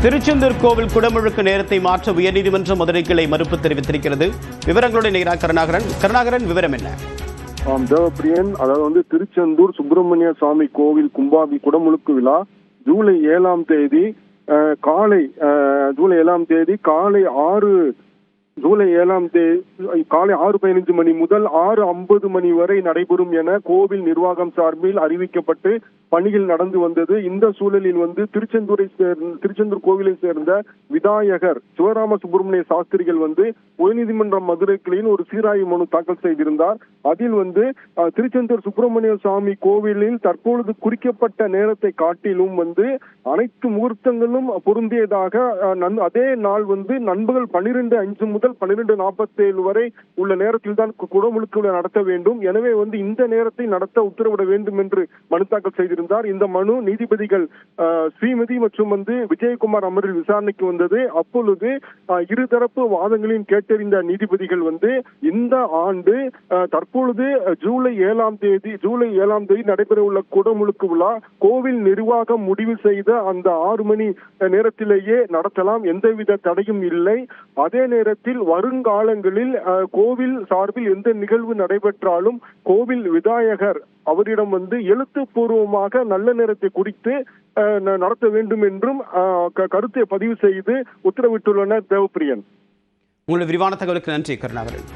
திருச்செந்தூர் கோவில் குடமுழுக்கு நேரத்தை மாற்ற உயர்நீதிமன்ற மதுரை கிளை மறுப்பு தெரிவித்திருக்கிறது. விவரங்களோடு இணைகிறார் கருணாகரன். விவரம் என்ன? தேவப்பிரியன், அதாவது திருச்செந்தூர் சுப்பிரமணிய சுவாமி கோவில் கும்பாபி குடமுழுக்கு விழா ஜூலை 7ஆம் தேதி காலை ஜூலை 7ஆம் தேதி காலை 6:15 மணி முதல் 6:50 மணி வரை நடைபெறும் என கோவில் நிர்வாகம் சார்பில் அறிவிக்கப்பட்டு பணிகள் நடந்து வந்தது. இந்த சூழலில் திருச்செந்தூர் கோவிலை சேர்ந்த விதாயகர் சிவராம சுப்பிரமணிய சாஸ்திரிகள் உயர்நீதிமன்ற மதுரை கிளையில் ஒரு சீராய்வு மனு தாக்கல் செய்திருந்தார். அதில் திருச்செந்தூர் சுப்பிரமணிய சுவாமி கோவிலில் தற்பொழுது குறிக்கப்பட்ட நேரத்தை காட்டிலும் அனைத்து முகூர்த்தங்களும் பொருந்தியதாக அதே நாள் நண்பகல் 12:05 முதல் 12:47 வரை உள்ள நேரத்தில் தான் குடமுழுக்கு நடத்த வேண்டும். எனவே இந்த நேரத்தை நடத்த உத்தரவிட வேண்டும் என்று மனு தாக்கல் செய்திருந்தார். இந்த மனு நீதிபதிகள் ஸ்ரீமதி மற்றும் விஜயகுமார் அமர்வில் விசாரணைக்கு வந்தது. அப்பொழுது இருதரப்பு வாதங்களையும் கேட்டறிந்த நீதிபதிகள் இந்த ஆண்டு தற்பொழுது ஜூலை 7ஆம் தேதி நடைபெற உள்ள குடமுழுக்கு விழா கோவில் நிர்வாகம் முடிவு செய்த அந்த 6 மணி நேரத்திலேயே நடத்தலாம், எந்தவித தடையும் இல்லை. அதே நேரத்தில் வருங்காலங்களில் கோவில் சார்பில் எந்த நிகழ்வு நடைபெற்றாலும் கோவில் விதாயகர் அவரிடம் எழுத்துப்பூர்வமாக நல்ல நேரத்தை குறித்து நடத்த வேண்டும் என்றும் கருத்தை பதிவு செய்து உத்தரவிட்டுள்ளனர். தேவப்பிரியன், உங்களுடைய விரிவான தகவலுக்கு நன்றி கருணாகரன்.